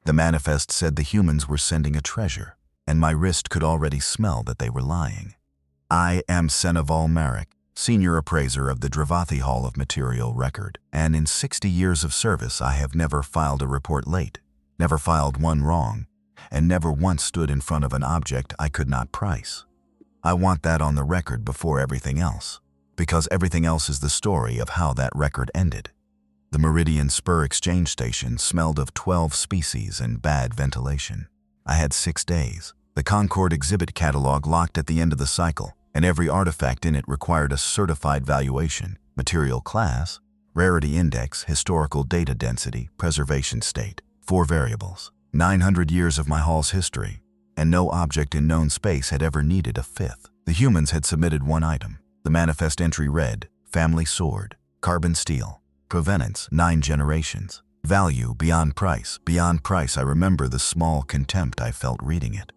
The manifest said the humans were sending a treasure, and my wrist could already smell that they were lying. I am Seneval Marek, senior appraiser of the Drevathi Hall of Material Record, and in 60 years of service I have never filed a report late, never filed one wrong, and never once stood in front of an object I could not price. I want that on the record before everything else, because everything else is the story of how that record ended. The Meridian Spur Exchange Station smelled of 12 species and bad ventilation. I had 6 days. The Concord Exhibit catalog locked at the end of the cycle, and every artifact in it required a certified valuation, material class, rarity index, historical data density, preservation state, 4 variables. 900 years of my hall's history, and no object in known space had ever needed a 5th. The humans had submitted 1 item. The manifest entry read, family sword, carbon steel, provenance 9 generations, value beyond price. Beyond price, I remember the small contempt I felt reading it.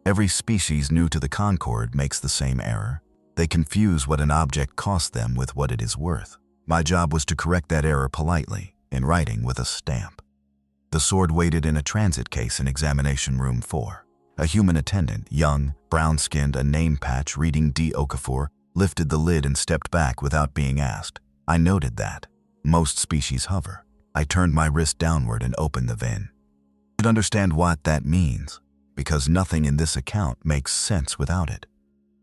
Every species new to the Concord makes the same error. They confuse what an object costs them with what it is worth. My job was to correct that error politely, in writing with a stamp. The sword waited in a transit case in examination room 4. A human attendant, young, brown-skinned, a name patch reading D. Okafor, lifted the lid and stepped back without being asked. I noted that. Most species hover. I turned my wrist downward and opened the VIN. I should understand what that means, because nothing in this account makes sense without it.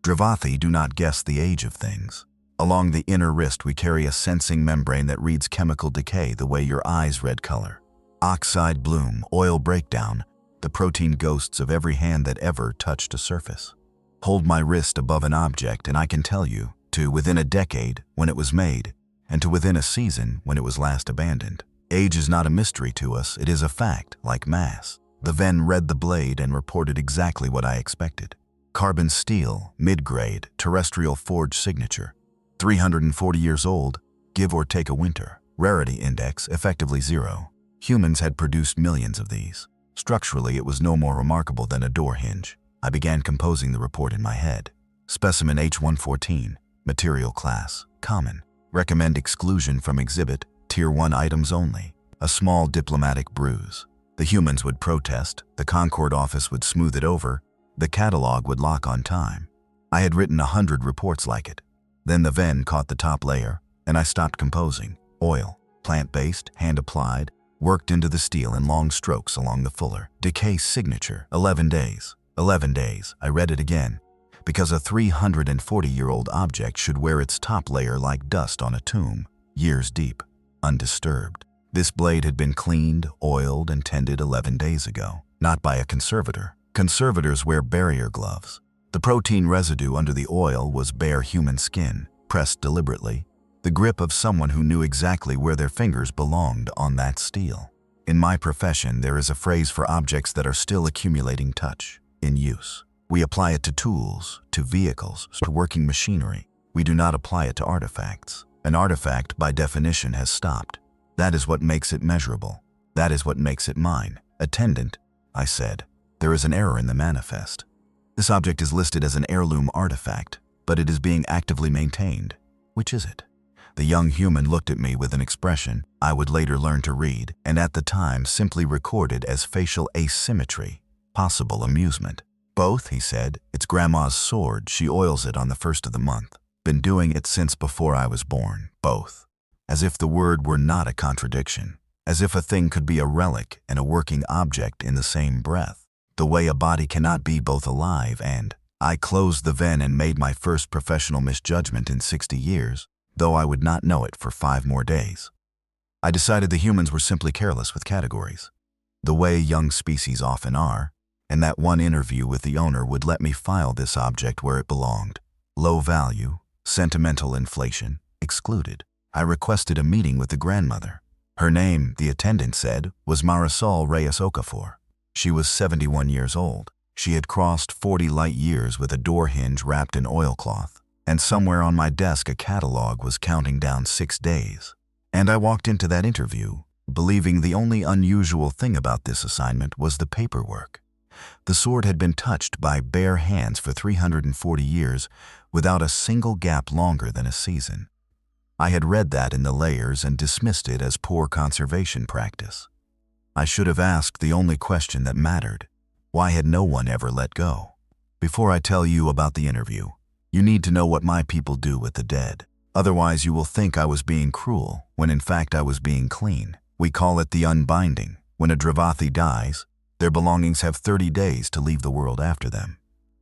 Drevathi do not guess the age of things. Along the inner wrist we carry a sensing membrane that reads chemical decay the way your eyes read color. Oxide bloom, oil breakdown, the protein ghosts of every hand that ever touched a surface. Hold my wrist above an object and I can tell you, to within a decade when it was made, and to within a season when it was last abandoned. Age is not a mystery to us, it is a fact, like mass. The VEN read the blade and reported exactly what I expected. Carbon steel, mid-grade, terrestrial forged signature. 340 years old, give or take a winter. Rarity index, effectively 0. Humans had produced millions of these. Structurally, it was no more remarkable than a door hinge. I began composing the report in my head. Specimen H114, material class, common. Recommend exclusion from exhibit, Tier 1 items only. A small diplomatic bruise. The humans would protest, the Concord office would smooth it over, the catalog would lock on time. I had written 100 reports like it. Then the VEN caught the top layer, and I stopped composing. Oil, plant-based, hand-applied, worked into the steel in long strokes along the fuller. Decay signature, 11 days. 11 days, I read it again, because a 340-year-old object should wear its top layer like dust on a tomb, years deep, undisturbed. This blade had been cleaned, oiled, and tended 11 days ago, not by a conservator. Conservators wear barrier gloves. The protein residue under the oil was bare human skin, pressed deliberately, the grip of someone who knew exactly where their fingers belonged on that steel. In my profession, there is a phrase for objects that are still accumulating touch, in use. We apply it to tools, to vehicles, to working machinery. We do not apply it to artifacts. An artifact, by definition, has stopped. That is what makes it measurable. That is what makes it mine. Attendant, I said, there is an error in the manifest. This object is listed as an heirloom artifact, but it is being actively maintained. Which is it? The young human looked at me with an expression I would later learn to read, and at the time simply recorded as facial asymmetry, possible amusement. Both, he said. It's grandma's sword. She oils it on the 1st of the month. Been doing it since before I was born. Both. As if the word were not a contradiction. As if a thing could be a relic and a working object in the same breath. The way a body cannot be both alive and... I closed the VEN and made my first professional misjudgment in 60 years, though I would not know it for 5 more days. I decided the humans were simply careless with categories, the way young species often are, and that one interview with the owner would let me file this object where it belonged. Low value, sentimental inflation, excluded. I requested a meeting with the grandmother. Her name, the attendant said, was Marisol Reyes Okafor. She was 71 years old. She had crossed 40 light years with a door hinge wrapped in oilcloth, and somewhere on my desk a catalog was counting down 6 days. And I walked into that interview, believing the only unusual thing about this assignment was the paperwork. The sword had been touched by bare hands for 340 years without a single gap longer than a season. I had read that in the layers and dismissed it as poor conservation practice. I should have asked the only question that mattered. Why had no one ever let go? Before I tell you about the interview, you need to know what my people do with the dead. Otherwise you will think I was being cruel, when in fact I was being clean. We call it the unbinding. When a Drevathi dies, their belongings have 30 days to leave the world after them.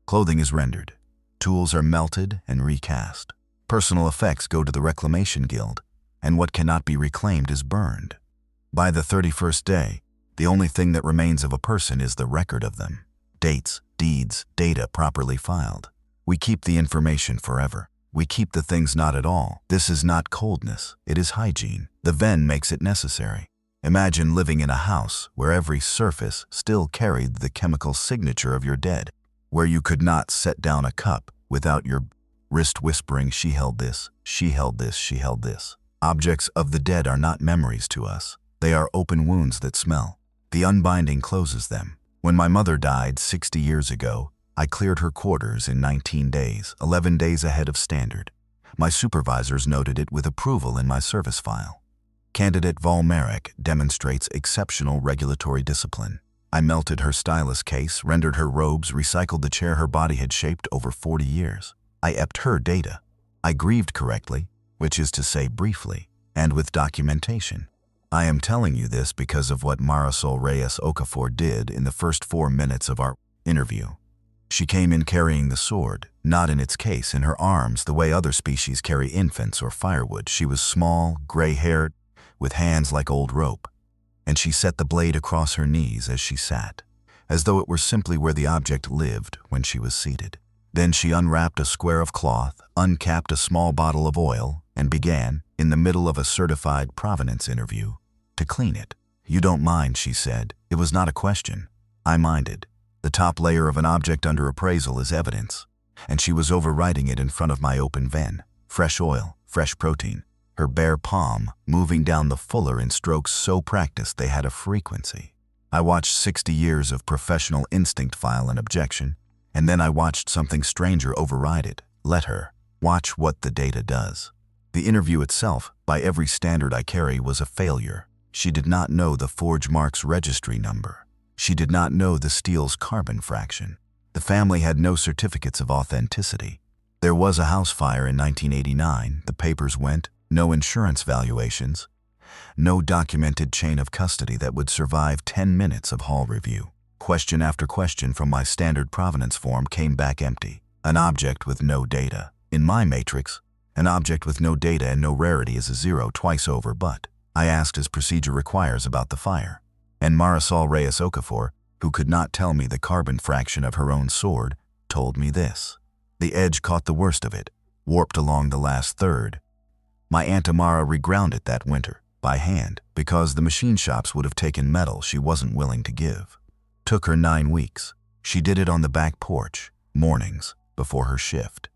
Clothing is rendered. Tools are melted and recast. Personal effects go to the Reclamation Guild, and what cannot be reclaimed is burned. By the 31st day, the only thing that remains of a person is the record of them. Dates, deeds, data properly filed. We keep the information forever. We keep the things not at all. This is not coldness, it is hygiene. The Ven makes it necessary. Imagine living in a house where every surface still carried the chemical signature of your dead, where you could not set down a cup without your wrist whispering, she held this, she held this, she held this. Objects of the dead are not memories to us. They are open wounds that smell. The unbinding closes them. When my mother died 60 years ago, I cleared her quarters in 19 days, 11 days ahead of standard. My supervisors noted it with approval in my service file. Candidate Volmeric demonstrates exceptional regulatory discipline. I melted her stylus case, rendered her robes, recycled the chair her body had shaped over 40 years. I ept her data. I grieved correctly, which is to say briefly, and with documentation. I am telling you this because of what Marisol Reyes Okafor did in the first 4 minutes of our interview. She came in carrying the sword, not in its case in her arms the way other species carry infants or firewood. She was small, gray-haired, with hands like old rope, and she set the blade across her knees as she sat, as though it were simply where the object lived when she was seated. Then she unwrapped a square of cloth, uncapped a small bottle of oil, and began, in the middle of a certified provenance interview, to clean it. "You don't mind," she said. It was not a question. I minded. The top layer of an object under appraisal is evidence, and she was overwriting it in front of my open ven. Fresh oil, fresh protein. Her bare palm, moving down the fuller in strokes so practiced they had a frequency. I watched 60 years of professional instinct file an objection, and then I watched something stranger override it. Let her. Watch what the data does. The interview itself, by every standard I carry, was a failure. She did not know the Forge Marks registry number. She did not know the steel's carbon fraction. The family had no certificates of authenticity. There was a house fire in 1989, the papers went, no insurance valuations, no documented chain of custody that would survive 10 minutes of hall review. Question after question from my standard provenance form came back empty. An object with no data. In my matrix, an object with no data and no rarity is a 0 twice over, but I asked as procedure requires about the fire, and Marisol Reyes Okafor, who could not tell me the carbon fraction of her own sword, told me this. The edge caught the worst of it, warped along the last third. My Aunt Amara reground it that winter, by hand, because the machine shops would have taken metal she wasn't willing to give. Took her 9 weeks. She did it on the back porch, mornings, before her shift.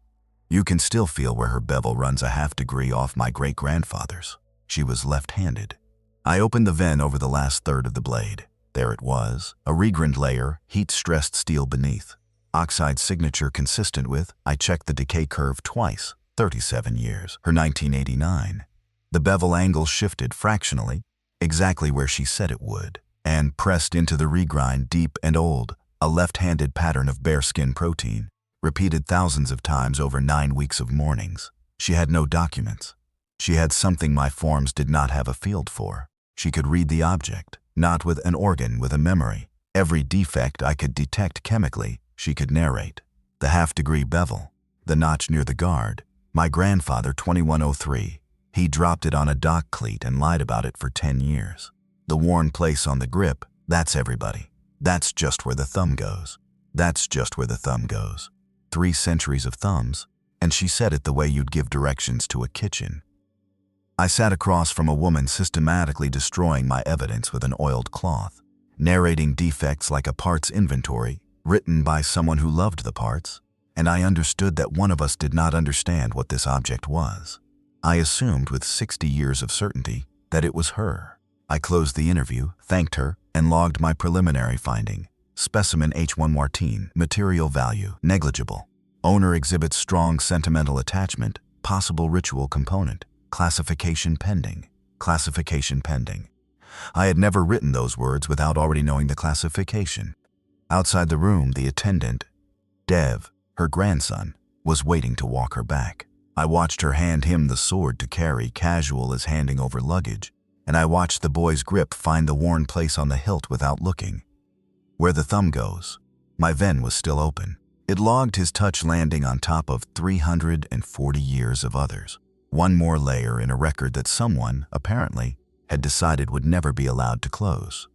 You can still feel where her bevel runs a ½ degree off my great-grandfather's. She was left-handed. I opened the ven over the last third of the blade. There it was, a regrind layer, heat-stressed steel beneath. Oxide signature consistent with, I checked the decay curve twice, 37 years, her 1989. The bevel angle shifted fractionally, exactly where she said it would, and pressed into the regrind deep and old, a left-handed pattern of bearskin protein, repeated thousands of times over 9 weeks of mornings. She had no documents. She had something my forms did not have a field for. She could read the object, not with an organ, with a memory. Every defect I could detect chemically, she could narrate. The ½ degree bevel, the notch near the guard. My grandfather, 2103, he dropped it on a dock cleat and lied about it for 10 years. The worn place on the grip, that's everybody. That's just where the thumb goes. That's just where the thumb goes. 3 centuries of thumbs, and she said it the way you'd give directions to a kitchen. I sat across from a woman systematically destroying my evidence with an oiled cloth, narrating defects like a parts inventory, written by someone who loved the parts, and I understood that one of us did not understand what this object was. I assumed with 60 years of certainty that it was her. I closed the interview, thanked her, and logged my preliminary finding. Specimen H1 Martin, material value, negligible. Owner exhibits strong sentimental attachment, possible ritual component. Classification pending. Classification pending. I had never written those words without already knowing the classification. Outside the room, the attendant, Dev, her grandson, was waiting to walk her back. I watched her hand him the sword to carry, casual as handing over luggage, and I watched the boy's grip find the worn place on the hilt without looking. Where the thumb goes, my vein was still open. It logged his touch, landing on top of 340 years of others. One more layer in a record that someone, apparently, had decided would never be allowed to close.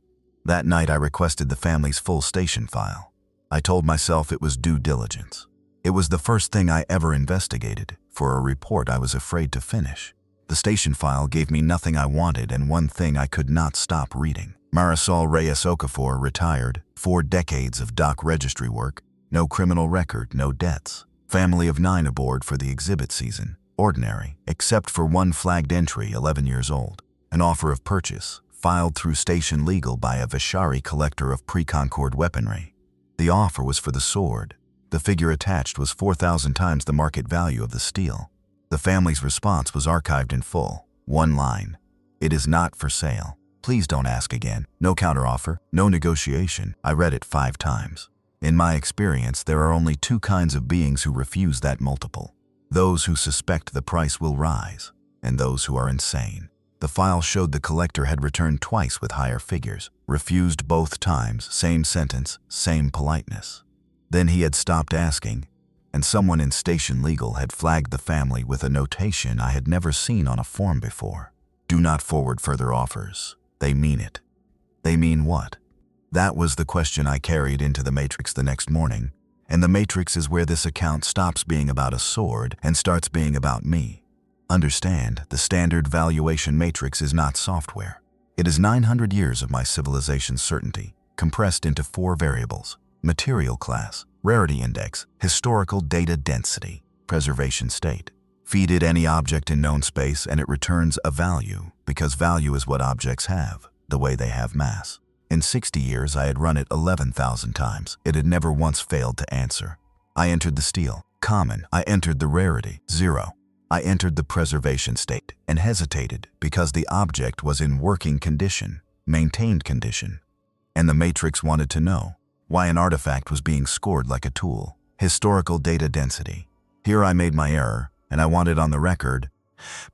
That night I requested the family's full station file. I told myself it was due diligence. It was the first thing I ever investigated, for a report I was afraid to finish. The station file gave me nothing I wanted and one thing I could not stop reading. Marisol Reyes Okafor, retired, 4 decades of dock registry work, no criminal record, no debts. Family of 9 aboard for the exhibit season. Ordinary, except for one flagged entry, 11 years old. An offer of purchase, filed through station legal by a Vishari collector of pre-Concord weaponry. The offer was for the sword. The figure attached was 4,000 times the market value of the steel. The family's response was archived in full. One line: "It is not for sale. Please don't ask again. No counteroffer, no negotiation." I read it 5 times. In my experience, there are only 2 kinds of beings who refuse that multiple: those who suspect the price will rise, and those who are insane. The file showed the collector had returned twice with higher figures, refused both times, same sentence, same politeness. Then he had stopped asking, and someone in station legal had flagged the family with a notation I had never seen on a form before. "Do not forward further offers. They mean it." They mean what? That was the question I carried into the Matrix the next morning, and the Matrix is where this account stops being about a sword and starts being about me. Understand, the standard valuation matrix is not software. It is 900 years of my civilization's certainty, compressed into 4 variables: material class, rarity index, historical data density, preservation state. Feed it any object in known space and it returns a value, because value is what objects have, the way they have mass. In 60 years, I had run it 11,000 times. It had never once failed to answer. I entered the steel, common. I entered the rarity, 0. I entered the preservation state and hesitated because the object was in working condition, maintained condition. And the Matrix wanted to know why an artifact was being scored like a tool. Historical data density. Here I made my error, and I want it on the record,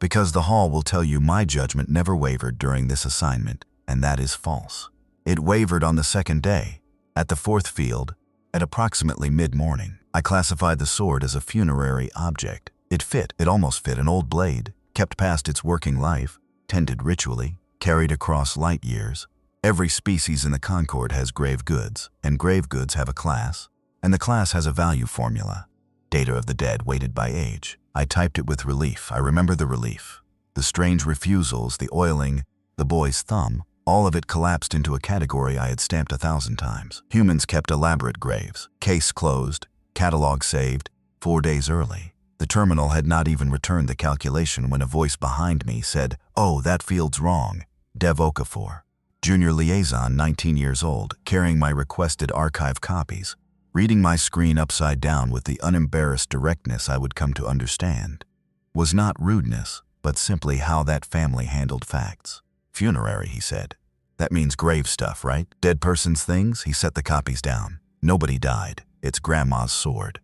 because the hall will tell you my judgment never wavered during this assignment, and that is false. It wavered on the 2nd day, at the 4th field, at approximately mid-morning. I classified the sword as a funerary object. It almost fit an old blade, kept past its working life, tended ritually, carried across light years. Every species in the Concord has grave goods, and grave goods have a class, and the class has a value formula. Data of the dead weighted by age. I typed it with relief. I remember the relief. The strange refusals, the oiling, the boy's thumb, all of it collapsed into a category I had stamped 1,000 times. Humans kept elaborate graves. Case closed, catalog saved, 4 days early. The terminal had not even returned the calculation when a voice behind me said, "Oh, that field's wrong." Dev Okafor. Junior liaison, 19 years old, carrying my requested archive copies, reading my screen upside down with the unembarrassed directness I would come to understand. Was not rudeness, but simply how that family handled facts. "Funerary," he said. "That means grave stuff, right? Dead person's things?" He set the copies down. "Nobody died. It's grandma's sword.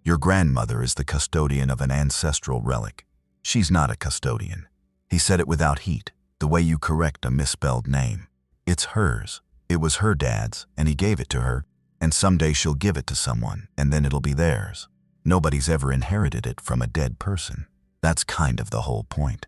Your grandmother is the custodian of an ancestral relic. She's not a custodian." He said it without heat, the way you correct a misspelled name. "It's hers. It was her dad's, and he gave it to her, and someday she'll give it to someone, and then it'll be theirs. Nobody's ever inherited it from a dead person. That's kind of the whole point."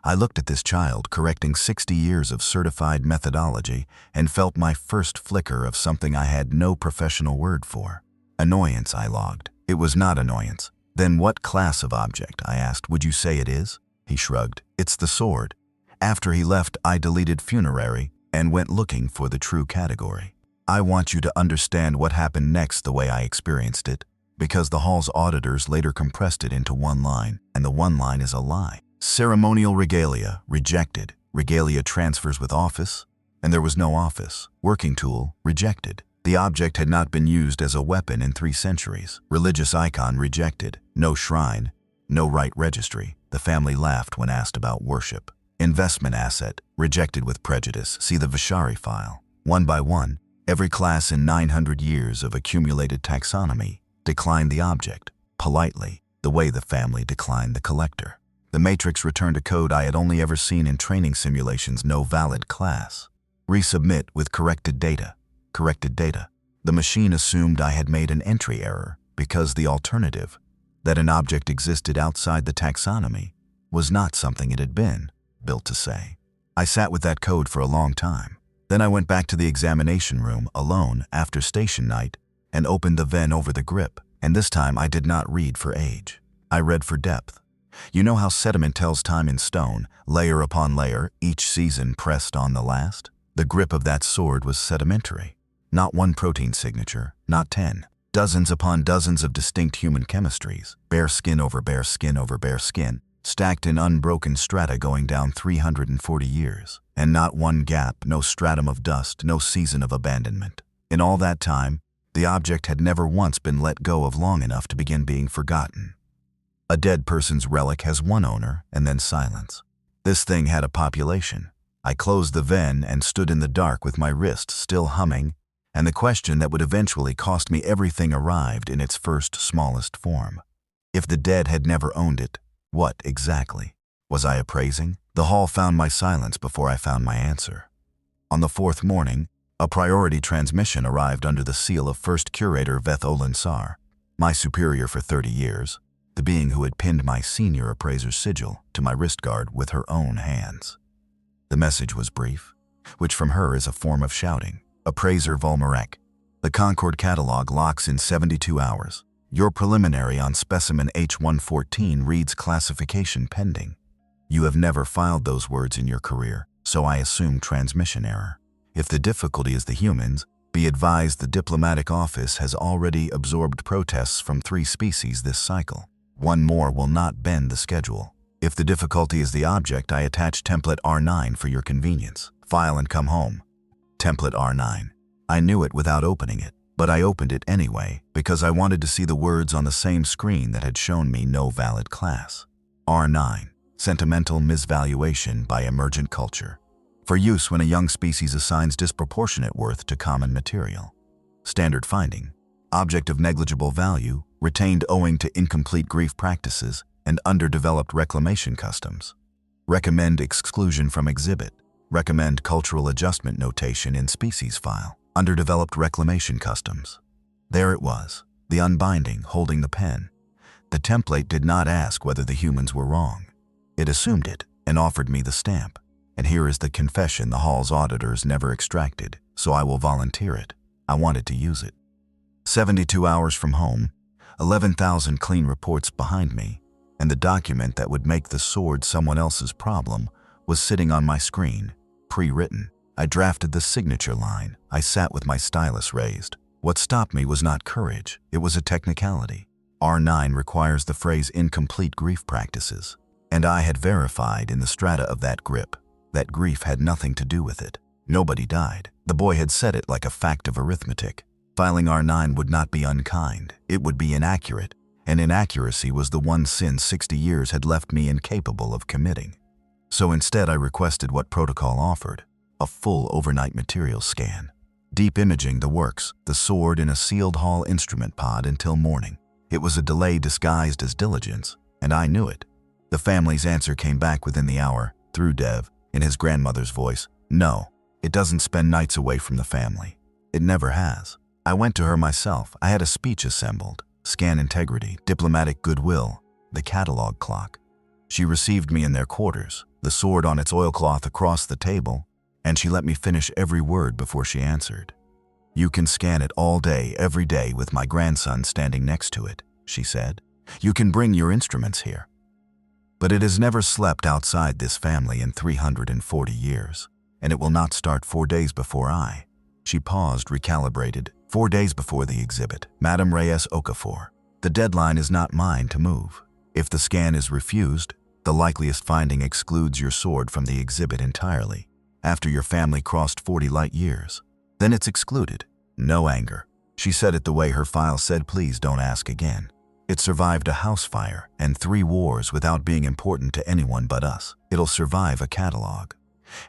I looked at this child correcting 60 years of certified methodology and felt my first flicker of something I had no professional word for. Annoyance, I logged. It was not annoyance. "Then what class of object?" I asked. "Would you say it is?" He shrugged. "It's the sword." After he left, I deleted funerary and went looking for the true category. I want you to understand what happened next the way I experienced it, because the hall's auditors later compressed it into one line, and the one line is a lie. Ceremonial regalia, rejected. Regalia transfers with office, and there was no office. Working tool, rejected. The object had not been used as a weapon in 3 centuries. Religious icon, rejected. No shrine, no rite registry. The family laughed when asked about worship. Investment asset, rejected with prejudice. See the Vishari file. One by one, every class in 900 years of accumulated taxonomy declined the object, politely, the way the family declined the collector. The matrix returned a code I had only ever seen in training simulations. No valid class. Resubmit with corrected data. Corrected data. The machine assumed I had made an entry error because the alternative, that an object existed outside the taxonomy, was not something it had been built to say. I sat with that code for a long time. Then I went back to the examination room alone after station night and opened the VEN over the grip, and this time I did not read for age. I read for depth. You know how sediment tells time in stone, layer upon layer, each season pressed on the last? The grip of that sword was sedimentary. Not one protein signature, not 10. Dozens upon dozens of distinct human chemistries, bare skin over bare skin over bare skin, stacked in unbroken strata going down 340 years. And not one gap, no stratum of dust, no season of abandonment. In all that time, the object had never once been let go of long enough to begin being forgotten. A dead person's relic has one owner and then silence. This thing had a population. I closed the VEN and stood in the dark with my wrist still humming, and the question that would eventually cost me everything arrived in its first smallest form. If the dead had never owned it, what exactly? Was I appraising? The hall found my silence before I found my answer. On the fourth morning, a priority transmission arrived under the seal of First Curator Veth Olansar, my superior for 30 years, the being who had pinned my senior appraiser's sigil to my wrist guard with her own hands. The message was brief, which from her is a form of shouting. Appraiser Volmarek, the Concord catalog locks in 72 hours. Your preliminary on specimen H114 reads classification pending. You have never filed those words in your career, so I assume transmission error. If the difficulty is the humans, be advised the diplomatic office has already absorbed protests from 3 species this cycle. One more will not bend the schedule. If the difficulty is the object, I attach template R9 for your convenience. File and come home. Template R9. I knew it without opening it, but I opened it anyway because I wanted to see the words on the same screen that had shown me no valid class. R9. Sentimental misvaluation by emergent culture. For use when a young species assigns disproportionate worth to common material. Standard finding. Object of negligible value, retained owing to incomplete grief practices and underdeveloped reclamation customs. Recommend exclusion from exhibit. Recommend cultural adjustment notation in species file. Underdeveloped reclamation customs. There it was, the unbinding holding the pen. The template did not ask whether the humans were wrong. It assumed it and offered me the stamp. And here is the confession the hall's auditors never extracted, so I will volunteer it. I wanted to use it. 72 hours from home, 11,000 clean reports behind me, and the document that would make the sword someone else's problem was sitting on my screen, pre-written. I drafted the signature line. I sat with my stylus raised. What stopped me was not courage, it was a technicality. R9 requires the phrase incomplete grief practices, and I had verified in the strata of that grip that grief had nothing to do with it. Nobody died. The boy had said it like a fact of arithmetic. Filing R9 would not be unkind, it would be inaccurate, and inaccuracy was the one sin 60 years had left me incapable of committing. So instead I requested what protocol offered, a full overnight material scan. Deep imaging the works, the sword in a sealed hall instrument pod until morning. It was a delay disguised as diligence, and I knew it. The family's answer came back within the hour, through Dev, in his grandmother's voice. No, it doesn't spend nights away from the family. It never has. I went to her myself. I had a speech assembled. Scan integrity, diplomatic goodwill, the catalog clock. She received me in their quarters, the sword on its oilcloth across the table, and she let me finish every word before she answered. You can scan it all day, every day with my grandson standing next to it, she said. You can bring your instruments here. But it has never slept outside this family in 340 years, and it will not start 4 days before I. She paused, recalibrated. 4 days before the exhibit. Madame Reyes Okafor. The deadline is not mine to move. If the scan is refused, the likeliest finding excludes your sword from the exhibit entirely. After your family crossed 40 light years, then it's excluded. No anger. She said it the way her file said, please don't ask again. It survived a house fire and 3 wars without being important to anyone but us. It'll survive a catalog.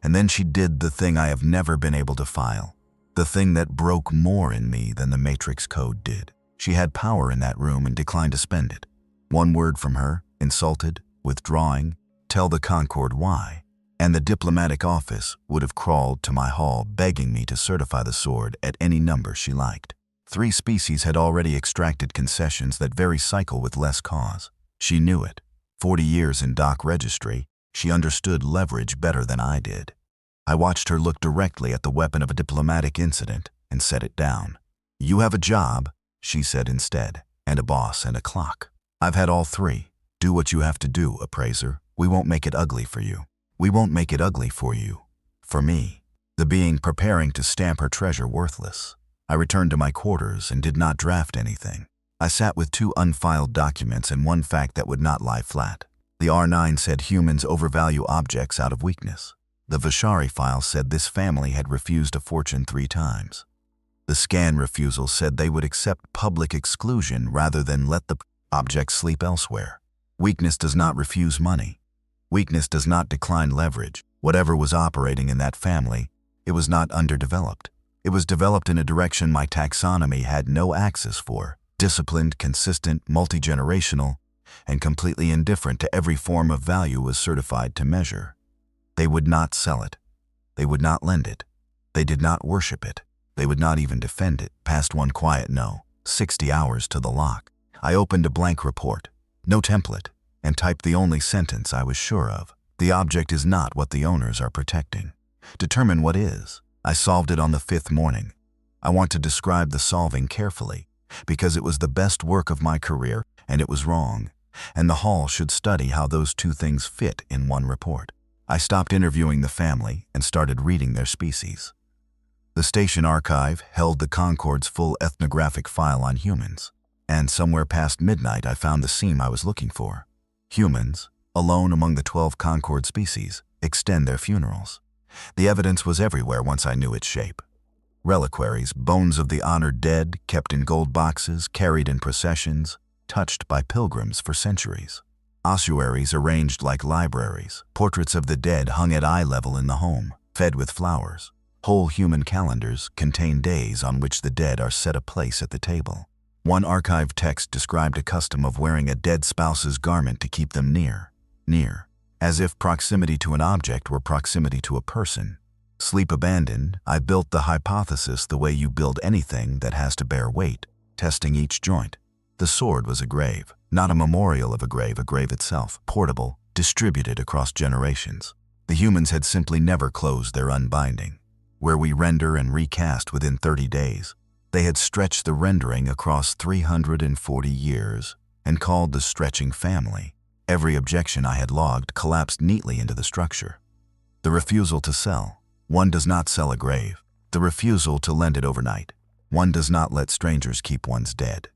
And then she did the thing I have never been able to file. The thing that broke more in me than the Matrix code did. She had power in that room and declined to spend it. One word from her, insulted, withdrawing, tell the Concord why, and the diplomatic office would have crawled to my hall begging me to certify the sword at any number she liked. 3 species had already extracted concessions that vary cycle with less cause. She knew it. 40 years in doc registry, she understood leverage better than I did. I watched her look directly at the weapon of a diplomatic incident and set it down. You have a job, she said instead, and a boss and a clock. I've had all 3. Do what you have to do, appraiser. We won't make it ugly for you. We won't make it ugly for you. For me. The being preparing to stamp her treasure worthless. I returned to my quarters and did not draft anything. I sat with 2 unfiled documents and 1 fact that would not lie flat. The R9 said humans overvalue objects out of weakness. The Vishari file said this family had refused a fortune 3 times. The scan refusal said they would accept public exclusion rather than let the object sleep elsewhere. Weakness does not refuse money. Weakness does not decline leverage. Whatever was operating in that family, it was not underdeveloped. It was developed in a direction my taxonomy had no access for, disciplined, consistent, multi-generational, and completely indifferent to every form of value was certified to measure. They would not sell it. They would not lend it. They did not worship it. They would not even defend it, past 1 quiet no, 60 hours to the lock. I opened a blank report, no template, and typed the only sentence I was sure of. The object is not what the owners are protecting. Determine what is. I solved it on the 5th morning. I want to describe the solving carefully, because it was the best work of my career, and it was wrong, and the hall should study how those 2 things fit in 1 report. I stopped interviewing the family and started reading their species. The station archive held the Concord's full ethnographic file on humans, and somewhere past midnight I found the seam I was looking for. Humans, alone among the 12 Concord species, extend their funerals. The evidence was everywhere once I knew its shape. Reliquaries, bones of the honored dead, kept in gold boxes, carried in processions, touched by pilgrims for centuries. Ossuaries arranged like libraries, portraits of the dead hung at eye level in the home, fed with flowers. Whole human calendars contain days on which the dead are set a place at the table. 1 archive text described a custom of wearing a dead spouse's garment to keep them near, as if proximity to an object were proximity to a person. Sleep abandoned, I built the hypothesis the way you build anything that has to bear weight, testing each joint. The sword was a grave, not a memorial of a grave itself, portable, distributed across generations. The humans had simply never closed their unbinding. Where we render and recast within 30 days, they had stretched the rendering across 340 years and called the stretching family. Every objection I had logged collapsed neatly into the structure. The refusal to sell. 1 does not sell a grave. The refusal to lend it overnight. 1 does not let strangers keep one's dead.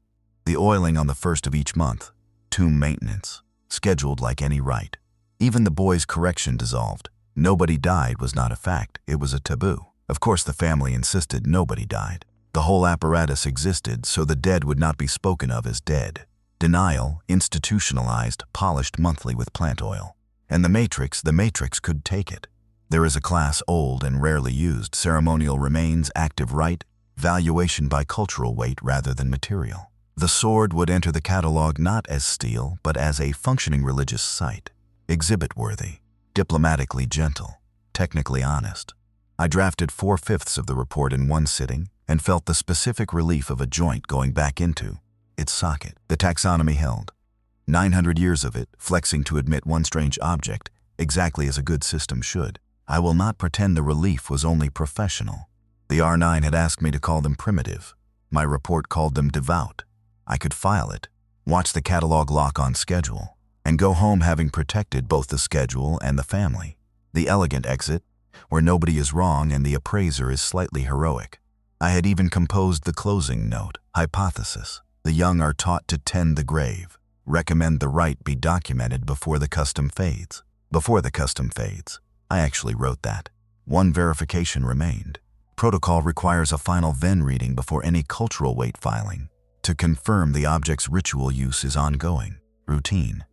The oiling on the 1st of each month. Tomb maintenance. Scheduled like any rite. Even the boy's correction dissolved. Nobody died was not a fact, it was a taboo. Of course the family insisted nobody died. The whole apparatus existed so the dead would not be spoken of as dead. Denial, institutionalized, polished monthly with plant oil. And the Matrix could take it. There is a class old and rarely used, ceremonial remains, active rite, valuation by cultural weight rather than material. The sword would enter the catalog not as steel, but as a functioning religious site. Exhibit-worthy, diplomatically gentle, technically honest. I drafted 4/5 of the report in 1 sitting and felt the specific relief of a joint going back into its socket. The taxonomy held. 900 years of it, flexing to admit 1 strange object, exactly as a good system should. I will not pretend the relief was only professional. The R9 had asked me to call them primitive. My report called them devout. I could file it, watch the catalog lock on schedule, and go home having protected both the schedule and the family. The elegant exit, where nobody is wrong and the appraiser is slightly heroic. I had even composed the closing note, hypothesis. The young are taught to tend the grave. Recommend the rite be documented before the custom fades. Before the custom fades. I actually wrote that. 1 verification remained. Protocol requires a final Venn reading before any cultural weight filing. to confirm the object's ritual use is ongoing, routine.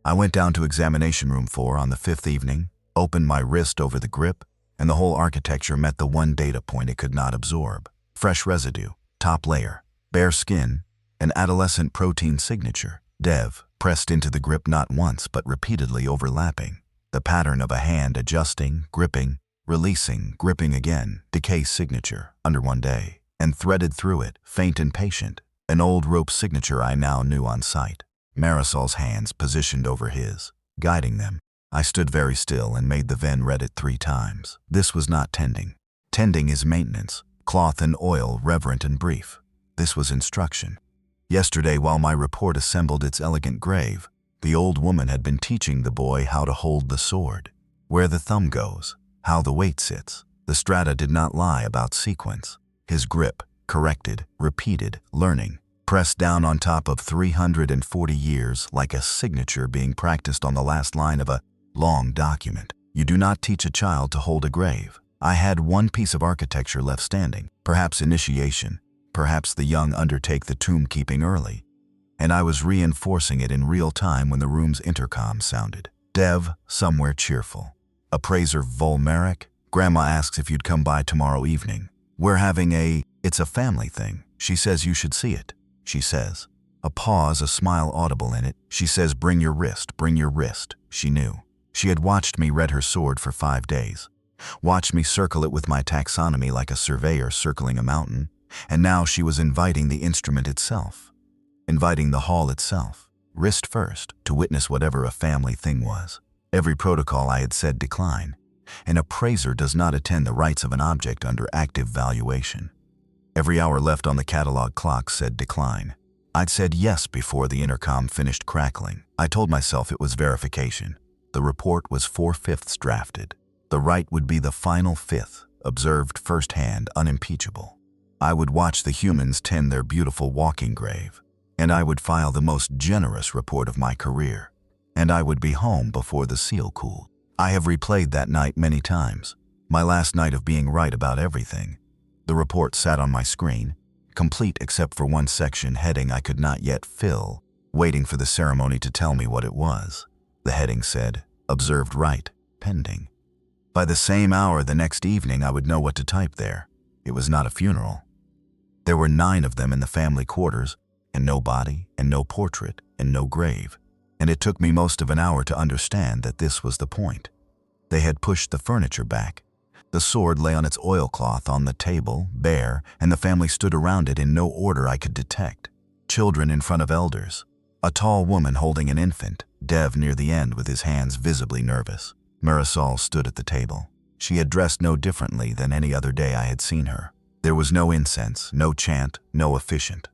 I went down to examination room 4 on the 5th evening, opened my wrist over the grip, and the whole architecture met the one data point it could not absorb. Fresh residue, top layer, bare skin, an adolescent protein signature, Dev, pressed into the grip not once but repeatedly overlapping. The pattern of a hand adjusting, gripping, releasing, gripping again, decay signature, under one day. And threaded through it, faint and patient, an old rope signature I now knew on sight. Marisol's hands positioned over his, guiding them. I stood very still and made the Ven read it 3 times. This was not tending. Tending is maintenance, cloth and oil reverent and brief. This was instruction. Yesterday, while my report assembled its elegant grave, the old woman had been teaching the boy how to hold the sword, where the thumb goes, how the weight sits. The strata did not lie about sequence. His grip, corrected, repeated, learning, pressed down on top of 340 years like a signature being practiced on the last line of a long document. You do not teach a child to hold a grave. I had one piece of architecture left standing, perhaps initiation, perhaps the young undertake the tomb keeping early, and I was reinforcing it in real time when the room's intercom sounded. Dev, somewhere cheerful. Appraiser Volmeric, Grandma asks if you'd come by tomorrow evening. We're having it's a family thing. She says you should see it. She says. A pause, a smile audible in it. She says, bring your wrist, bring your wrist. She knew. She had watched me read her sword for 5 days. Watched me circle it with my taxonomy like a surveyor circling a mountain. And now she was inviting the instrument itself. Inviting the hall itself. Wrist first, to witness whatever a family thing was. Every protocol I had said decline. An appraiser does not attend the rights of an object under active valuation. Every hour left on the catalog clock said decline. I'd said yes before the intercom finished crackling. I told myself it was verification. The report was 4/5 drafted. The right would be the final 5th, observed firsthand, unimpeachable. I would watch the humans tend their beautiful walking grave, and I would file the most generous report of my career, and I would be home before the seal cooled. I have replayed that night many times, my last night of being right about everything. The report sat on my screen, complete except for one section heading I could not yet fill, waiting for the ceremony to tell me what it was. The heading said, observed right, pending. By the same hour the next evening I would know what to type there. It was not a funeral. There were 9 of them in the family quarters, and no body, and no portrait, and no grave. And it took me most of an hour to understand that this was the point. They had pushed the furniture back. The sword lay on its oilcloth on the table, bare, and the family stood around it in no order I could detect. Children in front of elders. A tall woman holding an infant, Dev near the end with his hands visibly nervous. Marisol stood at the table. She had dressed no differently than any other day I had seen her. There was no incense, no chant, no officiant.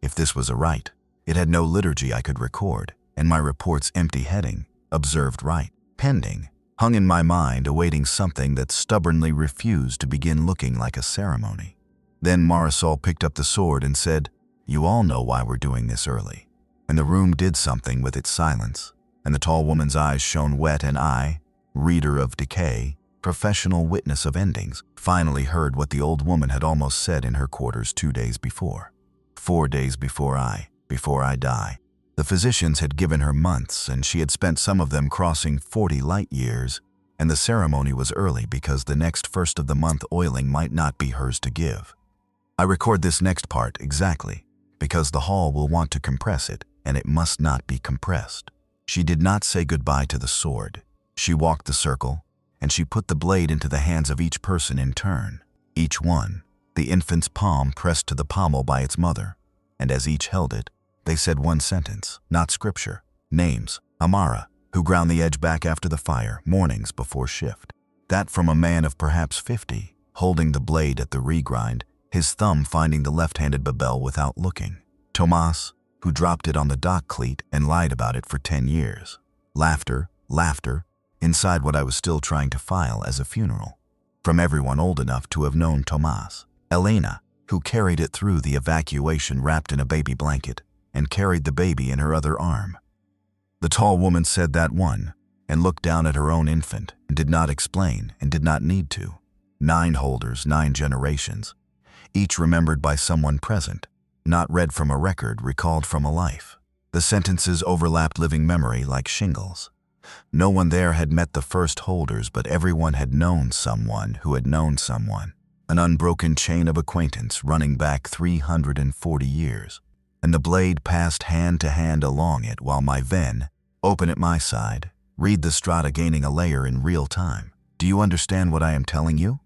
If this was a rite, it had no liturgy I could record, and my report's empty heading, observed right, pending, hung in my mind awaiting something that stubbornly refused to begin looking like a ceremony. Then Marisol picked up the sword and said, "You all know why we're doing this early." And the room did something with its silence, and the tall woman's eyes shone wet, and I, reader of decay, professional witness of endings, finally heard what the old woman had almost said in her quarters 2 days before. 4 days before I die. The physicians had given her months, and she had spent some of them crossing 40 light years, and the ceremony was early because the next first of the month oiling might not be hers to give. I record this next part exactly, because the hall will want to compress it, and it must not be compressed. She did not say goodbye to the sword. She walked the circle, and she put the blade into the hands of each person in turn, each one, the infant's palm pressed to the pommel by its mother, and as each held it, they said one sentence, not scripture, names, Amara, who ground the edge back after the fire, mornings before shift. That from a man of perhaps 50, holding the blade at the regrind, his thumb finding the left-handed babel without looking. Tomas, who dropped it on the dock cleat and lied about it for 10 years. Laughter, inside what I was still trying to file as a funeral. From everyone old enough to have known Tomas. Elena, who carried it through the evacuation wrapped in a baby blanket and carried the baby in her other arm. The tall woman said that one and looked down at her own infant and did not explain and did not need to. 9 holders, 9 generations, each remembered by someone present, not read from a record, recalled from a life. The sentences overlapped living memory like shingles. No one there had met the first holders, but everyone had known someone who had known someone. An unbroken chain of acquaintance running back 340 years. And the blade passed hand to hand along it while my ven, open at my side, read the strata gaining a layer in real time. Do you understand what I am telling you?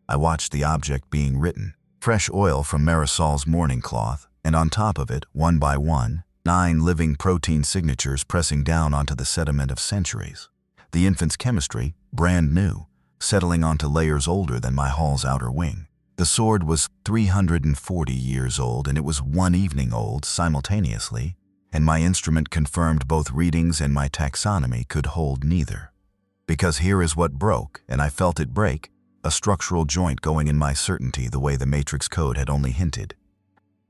I watched the object being written. Fresh oil from Marisol's morning cloth, and on top of it, one by one, 9 living protein signatures pressing down onto the sediment of centuries. The infant's chemistry, brand new, settling onto layers older than my hall's outer wing. The sword was 340 years old, and it was one evening old simultaneously, and my instrument confirmed both readings, and my taxonomy could hold neither. Because here is what broke, and I felt it break, a structural joint going in my certainty the way the matrix code had only hinted.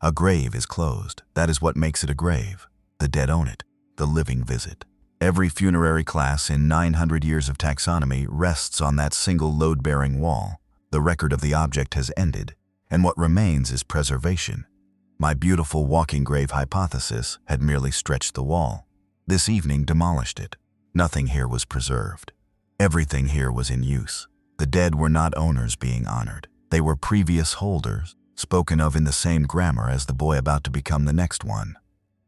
A grave is closed. That is what makes it a grave. The dead own it. The living visit. Every funerary class in 900 years of taxonomy rests on that single load-bearing wall. The record of the object has ended, and what remains is preservation. My beautiful walking grave hypothesis had merely stretched the wall. This evening demolished it. Nothing here was preserved. Everything here was in use. The dead were not owners being honored. They were previous holders, spoken of in the same grammar as the boy about to become the next one.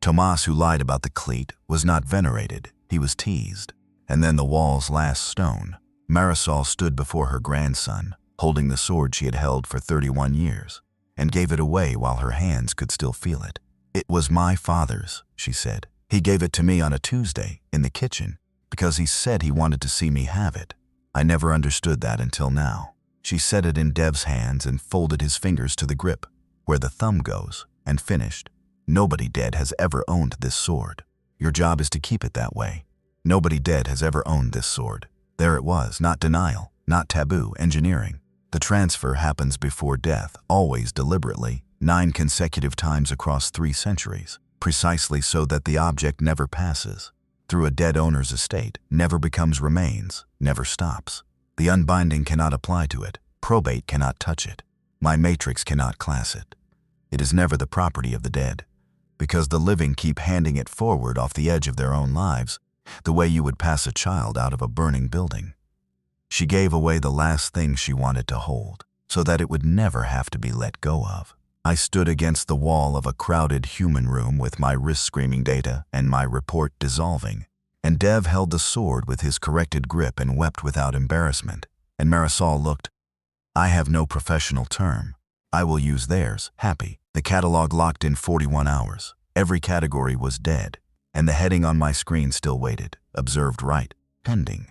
Tomas, who lied about the cleat, was not venerated. He was teased. And then the wall's last stone. Marisol stood before her grandson, holding the sword she had held for 31 years, and gave it away while her hands could still feel it. It was my father's, she said. He gave it to me on a Tuesday, in the kitchen, because he said he wanted to see me have it. I never understood that until now. She set it in Dev's hands and folded his fingers to the grip, where the thumb goes, and finished. Nobody dead has ever owned this sword. Your job is to keep it that way. Nobody dead has ever owned this sword. There it was, not denial, not taboo, engineering. The transfer happens before death, always deliberately, 9 consecutive times across 3 centuries, precisely so that the object never passes through a dead owner's estate, never becomes remains, never stops. The unbinding cannot apply to it. Probate cannot touch it. My matrix cannot class it. It is never the property of the dead, because the living keep handing it forward off the edge of their own lives, the way you would pass a child out of a burning building. She gave away the last thing she wanted to hold, so that it would never have to be let go of. I stood against the wall of a crowded human room with my wrist screaming data and my report dissolving, and Dev held the sword with his corrected grip and wept without embarrassment, and Marisol looked. I have no professional term. I will use theirs, happy. The catalog locked in 41 hours. Every category was dead, and the heading on my screen still waited, observed right, pending.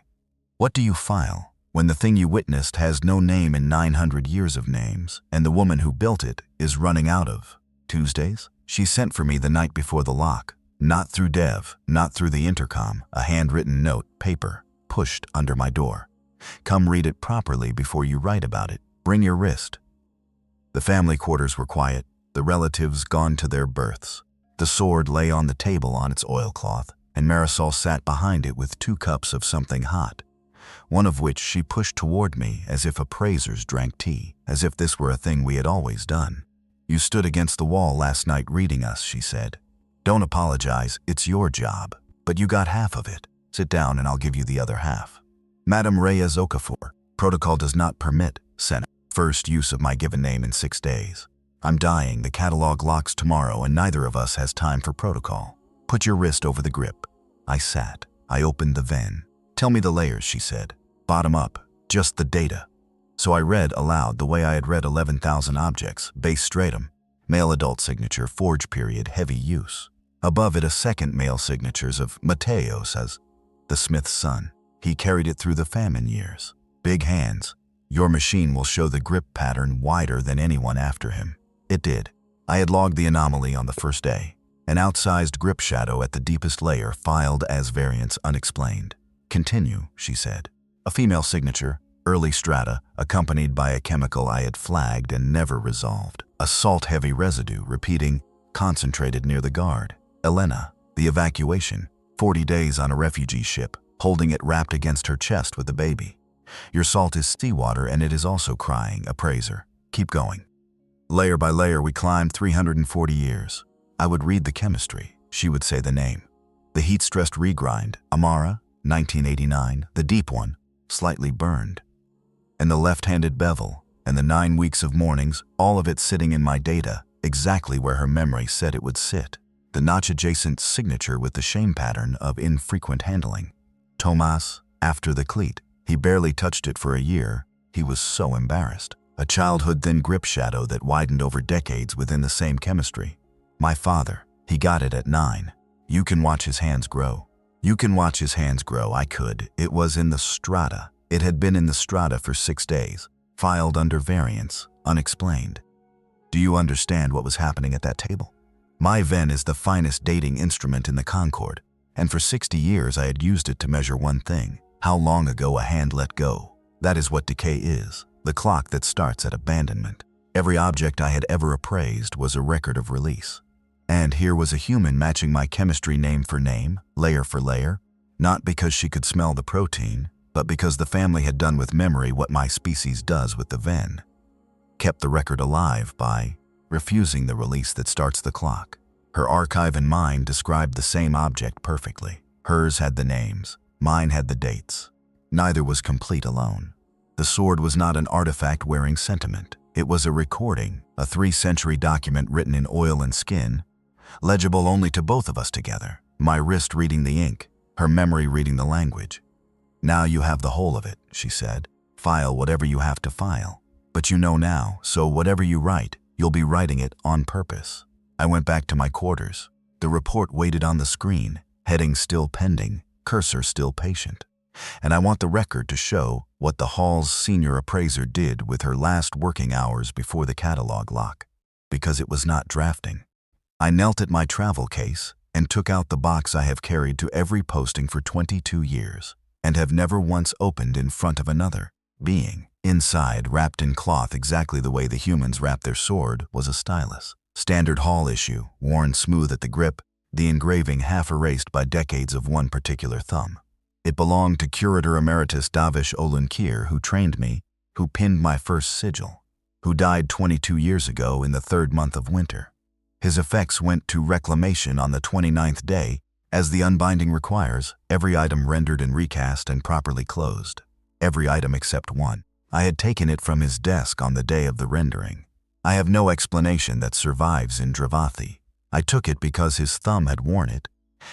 What do you file when the thing you witnessed has no name in 900 years of names, and the woman who built it is running out of Tuesdays? She sent for me the night before the lock, not through Dev, not through the intercom, a handwritten note, paper, pushed under my door. Come read it properly before you write about it. Bring your wrist. The family quarters were quiet, the relatives gone to their berths. The sword lay on the table on its oilcloth, and Marisol sat behind it with 2 cups of something hot, one of which she pushed toward me as if appraisers drank tea, as if this were a thing we had always done. You stood against the wall last night reading us, she said. Don't apologize, it's your job, but you got half of it. Sit down and I'll give you the other half. Madame Reyes Okafor, protocol does not permit, Senate, first use of my given name in 6 days. I'm dying, the catalog locks tomorrow, and neither of us has time for protocol. Put your wrist over the grip. I sat. I opened the ven. Tell me the layers, she said. Bottom up, just the data. So I read aloud the way I had read 11,000 objects, base stratum, male adult signature, forge period, heavy use. Above it a second male signatures of Mateos as the smith's son. He carried it through the famine years. Big hands. Your machine will show the grip pattern wider than anyone after him. It did. I had logged the anomaly on the first day. An outsized grip shadow at the deepest layer filed as variance unexplained. Continue, she said. A female signature, early strata, accompanied by a chemical I had flagged and never resolved. A salt-heavy residue repeating, concentrated near the guard. Elena, the evacuation, 40 days on a refugee ship, holding it wrapped against her chest with a baby. Your salt is seawater and it is also crying, appraiser. Keep going. Layer by layer, we climbed 340 years. I would read the chemistry. She would say the name. The heat-stressed regrind, Amara, 1989, the deep one, slightly burned. And the left-handed bevel, and the 9 weeks of mornings, all of it sitting in my data, exactly where her memory said it would sit. The notch-adjacent signature with the shame pattern of infrequent handling. Tomas, after the cleat. He barely touched it for a year. He was so embarrassed. A childhood thin grip shadow that widened over decades within the same chemistry. My father, he got it at 9. You can watch his hands grow. You can watch his hands grow. I could. It was in the strata. It had been in the strata for 6 days. Filed under variance, unexplained. Do you understand what was happening at that table? My ven is the finest dating instrument in the Concord, and for 60 years I had used it to measure one thing: how long ago a hand let go. That is what decay is, the clock that starts at abandonment. Every object I had ever appraised was a record of release. And here was a human matching my chemistry name for name, layer for layer, not because she could smell the protein, but because the family had done with memory what my species does with the ven. Kept the record alive by refusing the release that starts the clock. Her archive and mine described the same object perfectly. Hers had the names, mine had the dates. Neither was complete alone. The sword was not an artifact wearing sentiment. It was a recording, a 3-century document written in oil and skin, legible only to both of us together. My wrist reading the ink, her memory reading the language. Now you have the whole of it, she said. File whatever you have to file. But you know now, so whatever you write, you'll be writing it on purpose. I went back to my quarters. The report waited on the screen, heading still pending, cursor still patient. And I want the record to show what the Hall's senior appraiser did with her last working hours before the catalog lock, because it was not drafting. I knelt at my travel case and took out the box I have carried to every posting for 22 years, and have never once opened in front of another being. Inside, wrapped in cloth exactly the way the humans wrap their sword, was a stylus. Standard Hall issue, worn smooth at the grip, the engraving half erased by decades of one particular thumb. It belonged to Curator Emeritus Davish Olunkir, who trained me, who pinned my first sigil, who died 22 years ago in the 3rd month of winter. His effects went to reclamation on the 29th day, as the unbinding requires, every item rendered and recast and properly closed. Every item except one. I had taken it from his desk on the day of the rendering. I have no explanation that survives in Drevathi. I took it because his thumb had worn it,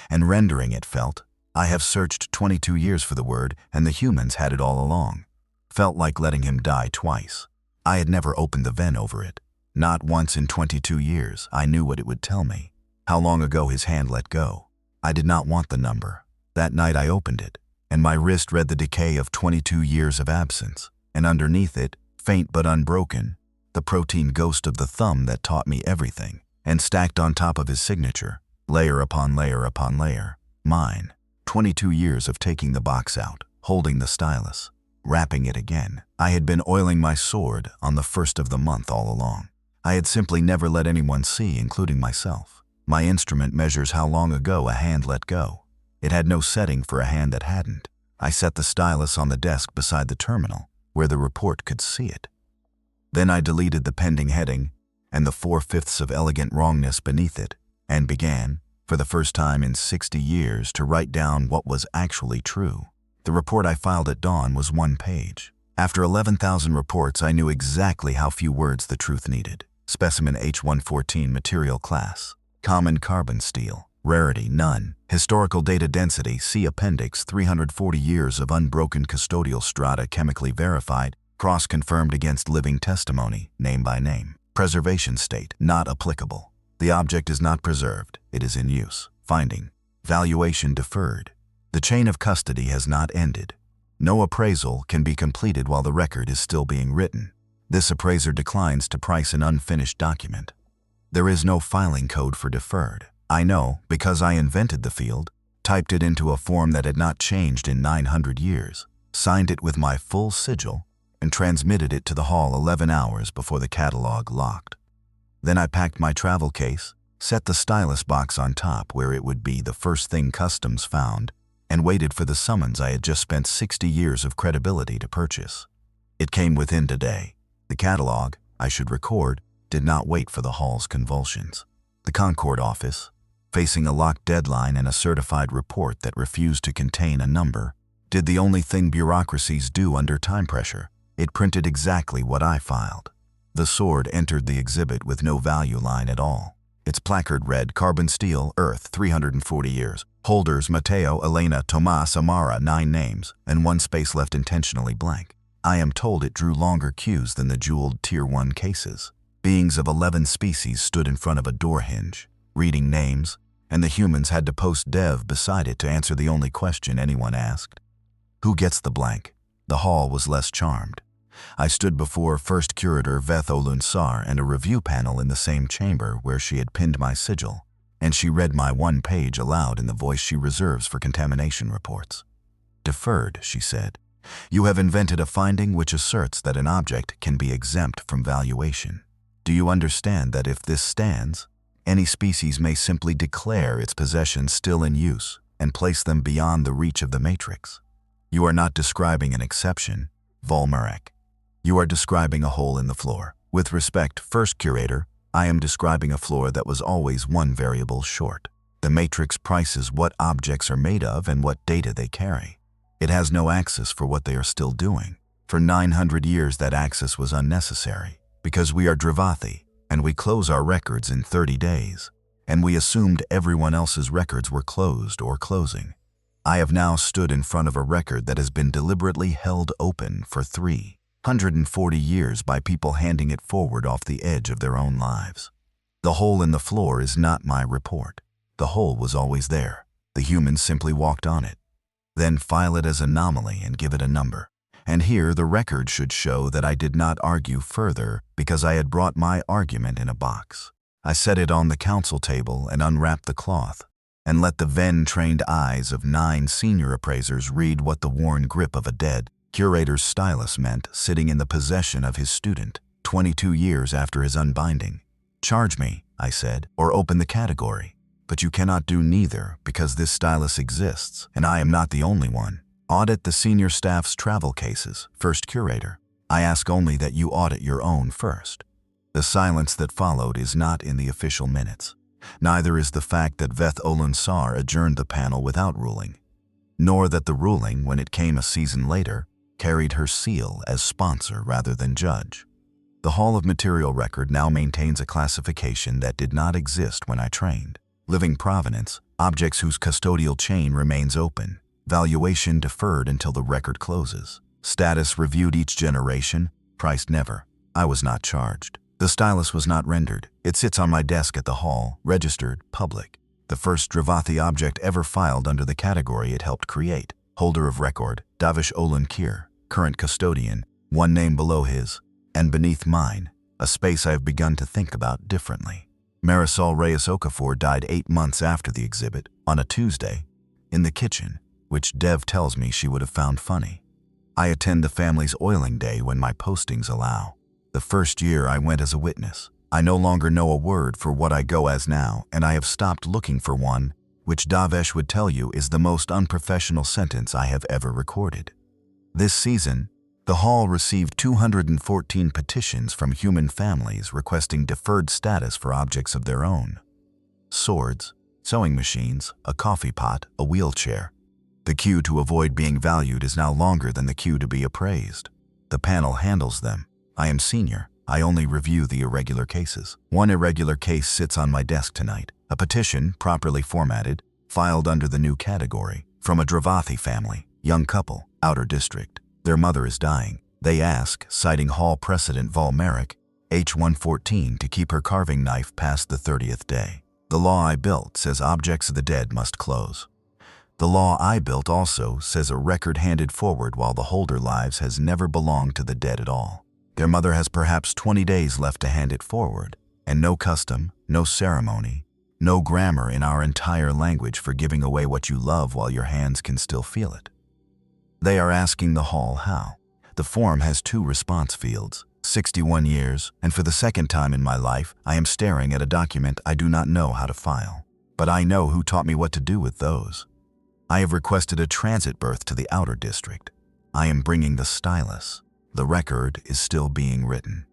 and rendering it felt. I have searched 22 years for the word, and the humans had it all along. Felt like letting him die twice. I had never opened the ven over it. Not once in 22 years. I knew what it would tell me. How long ago his hand let go. I did not want the number. That night I opened it, and my wrist read the decay of 22 years of absence, and underneath it, faint but unbroken, the protein ghost of the thumb that taught me everything, and stacked on top of his signature, layer upon layer upon layer, mine. 22 years of taking the box out, holding the stylus, wrapping it again. I had been oiling my sword on the 1st of the month all along. I had simply never let anyone see, including myself. My instrument measures how long ago a hand let go. It had no setting for a hand that hadn't. I set the stylus on the desk beside the terminal, where the report could see it. Then I deleted the pending heading and the 4/5 of elegant wrongness beneath it, and began, for the first time in 60 years, to write down what was actually true. The report I filed at dawn was 1 page. After 11,000 reports, I knew exactly how few words the truth needed. Specimen H114 material class. Common carbon steel. Rarity none. Historical data density, see appendix, 340 years of unbroken custodial strata chemically verified, cross-confirmed against living testimony, name by name. Preservation state, not applicable. The object is not preserved, it is in use. Finding. Valuation deferred. The chain of custody has not ended. No appraisal can be completed while the record is still being written. This appraiser declines to price an unfinished document. There is no filing code for deferred. I know because I invented the field, typed it into a form that had not changed in 900 years, signed it with my full sigil, and transmitted it to the hall 11 hours before the catalog locked. Then I packed my travel case, set the stylus box on top where it would be the first thing customs found, and waited for the summons I had just spent 60 years of credibility to purchase. It came within today. The catalog, I should record, did not wait for the hall's convulsions. The Concord office, facing a locked deadline and a certified report that refused to contain a number, did the only thing bureaucracies do under time pressure. It printed exactly what I filed. The sword entered the exhibit with no value line at all. Its placard read, "Carbon steel, Earth, 340 years. Holders, Mateo, Elena, Tomas, Amara, 9 names, and 1 space left intentionally blank." I am told it drew longer queues than the jeweled Tier 1 cases. Beings of 11 species stood in front of a door hinge, reading names, and the humans had to post dev beside it to answer the only question anyone asked. Who gets the blank? The hall was less charmed. I stood before first curator Veth Olunsar and a review panel in the same chamber where she had pinned my sigil, and she read my 1 page aloud in the voice she reserves for contamination reports. "Deferred," she said. "You have invented a finding which asserts that an object can be exempt from valuation. Do you understand that if this stands, any species may simply declare its possessions still in use and place them beyond the reach of the matrix? You are not describing an exception, Volmerek. You are describing a hole in the floor. With respect, first curator, I am describing a floor that was always 1 variable short. The matrix prices what objects are made of and what data they carry. It has no access for what they are still doing. For 900 years that access was unnecessary, because we are Drevathi, and we close our records in 30 days, and we assumed everyone else's records were closed or closing. I have now stood in front of a record that has been deliberately held open for 340 years by people handing it forward off the edge of their own lives. The hole in the floor is not my report. The hole was always there. The humans simply walked on it. Then file it as anomaly and give it a number. And here the record should show that I did not argue further because I had brought my argument in a box. I set it on the council table and unwrapped the cloth, and let the Venn-trained eyes of 9 senior appraisers read what the worn grip of a dead curator's stylus meant sitting in the possession of his student 22 years after his unbinding. "Charge me," I said, "or open the category. But you cannot do neither because this stylus exists, and I am not the only one. Audit the senior staff's travel cases, first curator. I ask only that you audit your own first." The silence that followed is not in the official minutes. Neither is the fact that Veth Olunsar adjourned the panel without ruling, nor that the ruling, when it came a season later, carried her seal as sponsor rather than judge. The Hall of Material Record now maintains a classification that did not exist when I trained. Living provenance, objects whose custodial chain remains open. Valuation deferred until the record closes. Status reviewed each generation, priced never. I was not charged. The stylus was not rendered. It sits on my desk at the hall, registered, public. The first Drevathi object ever filed under the category it helped create. Holder of record, Davish Olenkir, current custodian, 1 name below his, and beneath mine, a space I have begun to think about differently. Marisol Reyes Okafor died 8 months after the exhibit, on a Tuesday, in the kitchen, which Dev tells me she would have found funny. I attend the family's oiling day when my postings allow. The first year I went as a witness. I no longer know a word for what I go as now, and I have stopped looking for one, which Davesh would tell you is the most unprofessional sentence I have ever recorded. This season, the hall received 214 petitions from human families requesting deferred status for objects of their own. Swords, sewing machines, a coffee pot, a wheelchair. The queue to avoid being valued is now longer than the queue to be appraised. The panel handles them. I am senior. I only review the irregular cases. 1 irregular case sits on my desk tonight. A petition, properly formatted, filed under the new category, from a Drevathi family, young couple, outer district. Their mother is dying. They ask, citing hall precedent Volmerek, H114 to keep her carving knife past the 30th day. The law I built says objects of the dead must close. The law I built also says a record handed forward while the holder lives has never belonged to the dead at all. Their mother has perhaps 20 days left to hand it forward, and no custom, no ceremony, no grammar in our entire language for giving away what you love while your hands can still feel it. They are asking the hall how. The form has 2 response fields, 61 years, and for the second time in my life, I am staring at a document I do not know how to file. But I know who taught me what to do with those. I have requested a transit berth to the outer district. I am bringing the stylus. The record is still being written.